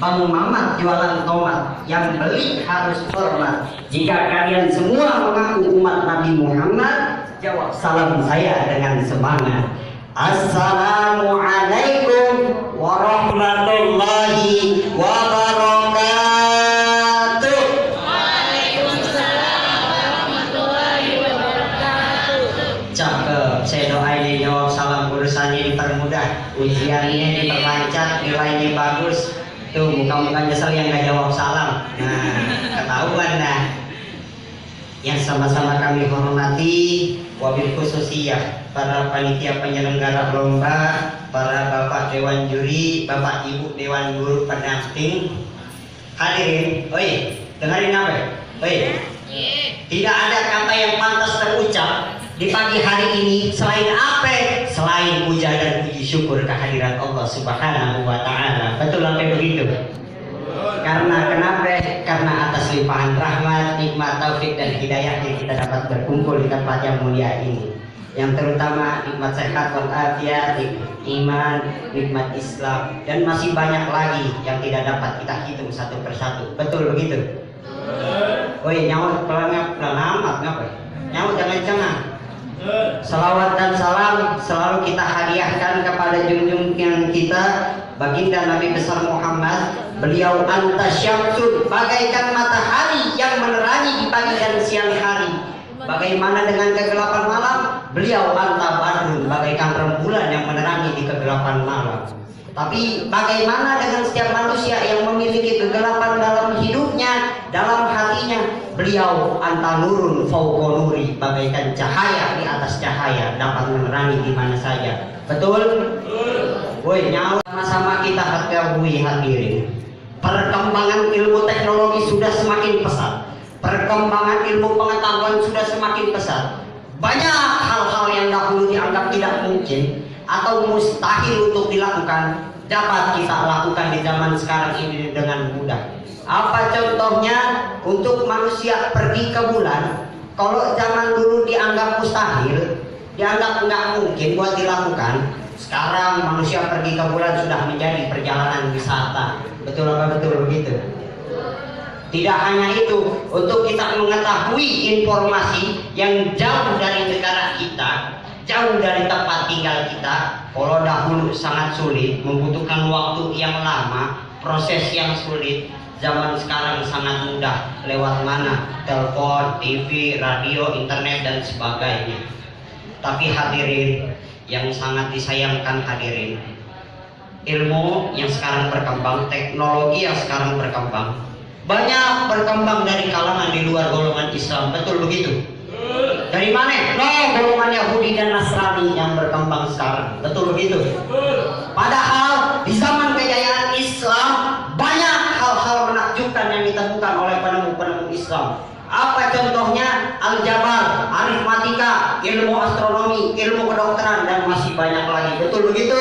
Bang Mamat jualan tomat, yang beli harus hormat. Jika kalian semua mengaku umat Nabi Muhammad, jawab salam saya dengan semangat. Assalamualaikum warahmatullahi wabarakatuh. Waalaikumsalam warahmatullahi wabarakatuh. Cakep, saya doain jawab salam urusannya dipermudah, ujiannya diperlancar, nilainya bagus. Tuh muka-muka nyesel yang gak jawab salam. Nah, ketahuan dah. Yang sama-sama kami hormati, wabil khususiyah para panitia penyelenggara lomba, para bapak dewan juri, bapak ibu dewan guru pendamping, hadirin. Oi, dengerin apa? Oi, tidak ada kata yang pantas terucap di pagi hari ini selain apa? Selain puja dan puji syukur kehadiran Allah Subhanahu wa Ta'ala. Betul apa begitu? Karena kenapa? Karena atas limpahan rahmat, nikmat, taufik dan hidayah yang kita dapat berkumpul di tempat yang mulia ini. Yang terutama nikmat sehat walafiat, iman, nikmat Islam, dan masih banyak lagi yang tidak dapat kita hitung satu persatu. Betul begitu? Woi, nyaut pelan amat ngapa? Nyaut jangan. Salawat dan salam selalu kita hadiahkan kepada junjungan kita baginda Nabi besar Muhammad. Beliau anta syamsun, bagaikan matahari yang menerangi di pagi dan siang hari. Bagaimana dengan kegelapan malam? Beliau anta badrun, bagaikan rembulan yang menerangi di kegelapan malam. Tapi bagaimana dengan setiap manusia yang memiliki kegelapan dalam hidupnya, dalam hatinya? Beliau anta nurun fauqa nuri, bagaikan cahaya di atas cahaya, dapat menerangi di mana saja. Betul? Woi, nyawa sama-sama kita ketahui hadirin. Perkembangan ilmu teknologi sudah semakin pesat. Perkembangan ilmu pengetahuan sudah semakin pesat. Banyak hal-hal yang dahulu dianggap tidak mungkin atau mustahil untuk dilakukan dapat kita lakukan di zaman sekarang ini dengan mudah. Apa contohnya? Untuk manusia pergi ke bulan, kalau zaman dulu dianggap mustahil, dianggap nggak mungkin buat dilakukan, sekarang manusia pergi ke bulan sudah menjadi perjalanan wisata. Betul apa betul begitu? Tidak hanya itu, untuk kita mengetahui informasi yang jauh dari negara kita, jauh dari tempat tinggal kita, kalau dahulu sangat sulit, membutuhkan waktu yang lama, proses yang sulit. Zaman sekarang sangat mudah, lewat mana? Telepon, TV, radio, internet dan sebagainya. Tapi hadirin yang sangat disayangkan hadirin, ilmu yang sekarang berkembang, teknologi yang sekarang berkembang, banyak berkembang dari kalangan di luar golongan Islam. Betul begitu? Dari mana? No, golongan Yahudi dan Nasrani yang berkembang sekarang. Betul begitu? Padahal di zaman kejayaan Islam banyak hal-hal menakjubkan yang ditemukan oleh penemu-penemu Islam. Apa contohnya? Aljabar, aritmatika, ilmu astronomi, ilmu kedokteran, dan masih banyak lagi. Betul begitu?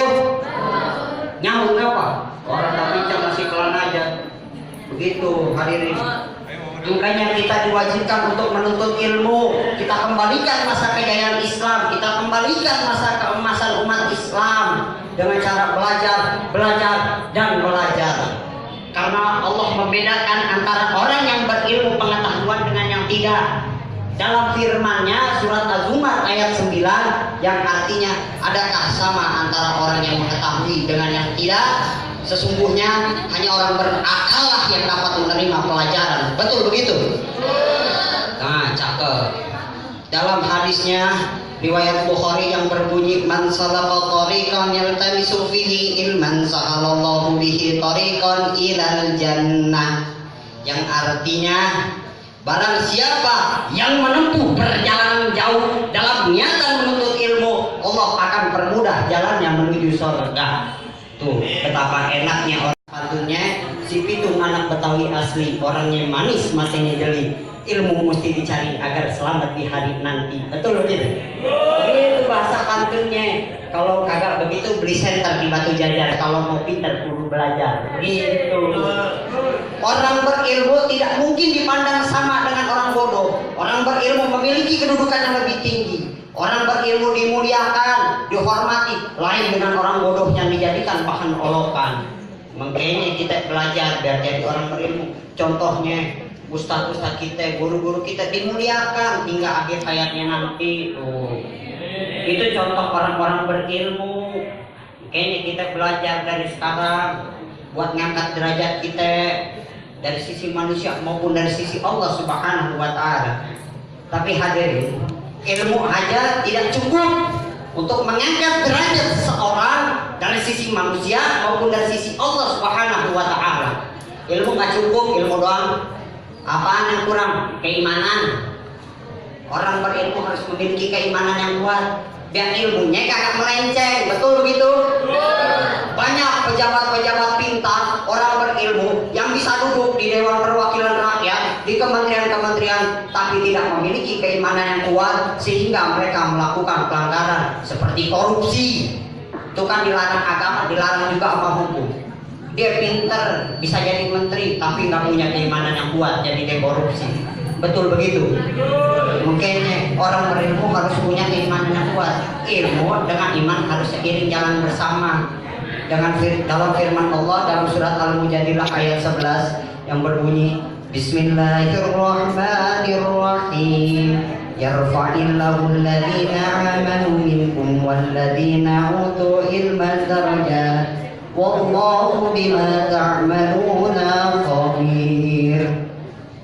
Nyambung apa? Orang tak bincang masih pelan aja. Begitu hadirin. Makanya kita diwajibkan untuk menuntut ilmu. Kita kembalikan masa kejayaan Islam, kita kembalikan masa keemasan umat Islam dengan cara belajar dan belajar. Karena Allah membedakan antara orang yang berilmu pengetahuan dengan yang tidak. Dalam firman-Nya surat Az-Zumar ayat 9 yang artinya, adakah sama antara orang yang mengetahui dengan yang tidak? Sesungguhnya hanya orang berakal lah yang dapat menerima pelajaran. Betul begitu? Nah, cakep. Dalam hadisnya riwayat Bukhari yang berbunyi, man salaka tariqan yaltamisu fihi ilman sahalallahu bihi tariqan ilal jannah, yang artinya barang siapa yang menempuh perjalanan jauh dalam niatan menuntut ilmu, Allah akan permudah jalannya menuju surga. Tuh, betapa enaknya orang pantunnya, si pitung anak Betawi asli, orangnya manis, matanya jeli. Ilmu mesti dicari agar selamat di hari nanti. Betul begitu? Itu bahasa pantunnya. Kalau kagak begitu beli senter di Batu Jajar. Kalau mau pintar kudu belajar. Gitu. Orang berilmu tidak mungkin dipandang sama dengan orang bodoh. Orang berilmu memiliki kedudukan yang lebih tinggi. Orang berilmu dimuliakan, dihormati. Lain dengan orang bodoh yang dijadikan bahan olokan. Makanya kita belajar biar jadi orang berilmu. Contohnya ustaz-ustaz kita, guru-guru kita dimuliakan hingga akhir hayatnya nanti. Itu contoh orang-orang berilmu. Makanya kita belajar dari sekarang buat ngangkat derajat kita dari sisi manusia maupun dari sisi Allah Subhanahu wa Ta'ala. Tapi hadirin, ilmu aja tidak cukup untuk mengangkat derajat seseorang dari sisi manusia maupun dari sisi Allah Subhanahu wa Ta'ala. Ilmu nggak cukup, ilmu doang. Apaan yang kurang? Keimanan. Orang berilmu harus memiliki keimanan yang kuat biar ilmunya kagak melenceng. Betul begitu? Banyak pejabat-pejabat pintar, orang berilmu yang bisa duduk di Dewan Perwakilan Rakyat, di kementerian-kementerian, tapi tidak memiliki keimanan yang kuat sehingga mereka melakukan pelanggaran seperti korupsi. Itu kan dilarang agama, dilarang juga sama hukum. Dia pintar, bisa jadi menteri, tapi nggak punya keimanan yang kuat, jadi dia korupsi. Betul begitu? Mungkin orang berilmu harus punya keimanan yang kuat. Ilmu dengan iman harus seiring jalan bersama. Dengan dalam firman Allah dalam surat Al-Mujadilah ayat 11 yang berbunyi Bismillahirrahmanirrahim. Yarfa'illahu alladhina amanu minkum walladhina utul ilma darajat. Wallahu bima ta'maluna khabir.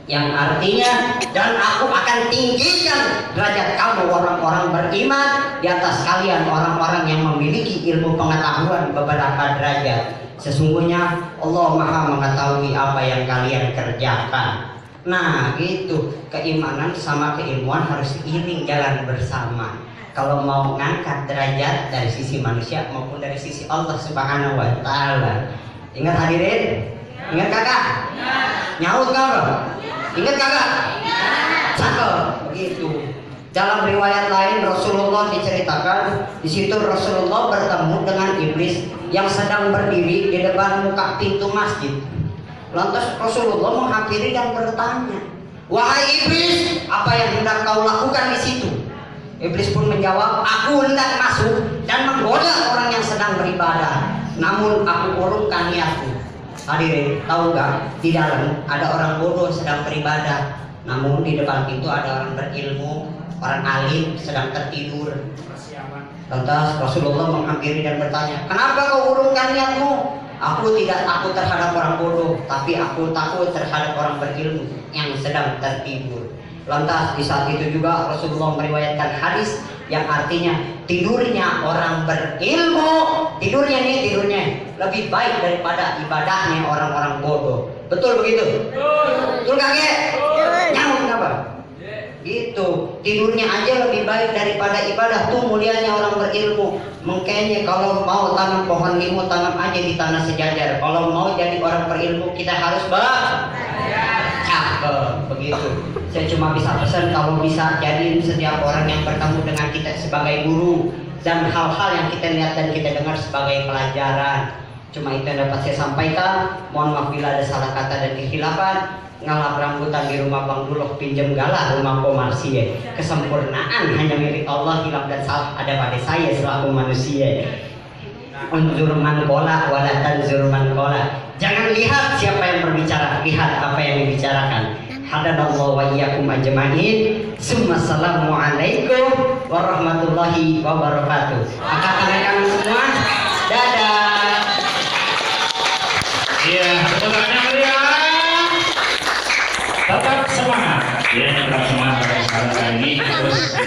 Yang artinya, dan aku akan tinggikan derajat kamu orang-orang beriman di atas kalian orang-orang yang memiliki ilmu pengetahuan beberapa derajat. Sesungguhnya Allah Maha mengetahui apa yang kalian kerjakan. Nah itu, keimanan sama keilmuan harus seiring jalan bersama. Kalau mau ngangkat derajat dari sisi manusia maupun dari sisi Allah Subhanahu wa Ta'ala. Ingat hadirin? Ingat kakak? Nyaut kagak? Ingat kagak? Cakep, begitu. Dalam riwayat lain Rasulullah diceritakan di situ Rasulullah bertemu dengan iblis yang sedang berdiri di depan muka pintu masjid. Lantas Rasulullah menghampiri dan bertanya, "Wahai iblis, apa yang hendak kau lakukan di situ?" Iblis pun menjawab, "Aku hendak masuk dan menggoda orang yang sedang beribadah, namun aku urungkan niatku." Hadirin, tahu nggak? Di dalam ada orang bodoh sedang beribadah, namun di depan pintu ada orang berilmu, orang alim sedang tertidur. Lantas Rasulullah menghampiri dan bertanya, "Kenapa kau urungkan niatmu?" "Aku tidak takut terhadap orang bodoh, tapi aku takut terhadap orang berilmu yang sedang tertidur." Lantas di saat itu juga Rasulullah meriwayatkan hadis yang artinya tidurnya orang berilmu, tidurnya lebih baik daripada ibadahnya orang-orang bodoh. Betul begitu? Betul kakek? Nyaut kenapa? Gitu, tidurnya aja lebih baik daripada ibadah. Tuh mulianya orang berilmu. Makanya kalau mau tanam pohon limu, tanam aja di tanah sejajar. Kalau mau jadi orang berilmu, kita harus begitu. Saya cuma bisa pesan kalau bisa jadiin setiap orang yang bertemu dengan kita sebagai guru dan hal-hal yang kita lihat dan kita dengar sebagai pelajaran. Cuma itu yang dapat saya sampaikan. Mohon maaf bila ada salah kata dan kekhilafan. Ngalap rambutan di rumah Bang Duloh, pinjam galah rumah komersil. Kesempurnaan hanya milik Allah, hilaf dan salah ada pada saya selaku manusia. Unzur man qala wa la tanzur man qala. Jangan lihat siapa yang berbicara, lihat apa yang dibicarakan. Hadanallahu wa iyyakum ajma'in. Assalamualaikum warahmatullahi wabarakatuh. Angkat tangan kami semua. Dadah. Iya, tepuk tangannya meriah. Tetap semangat. Ya, tetap semangat. Sekarang ini terus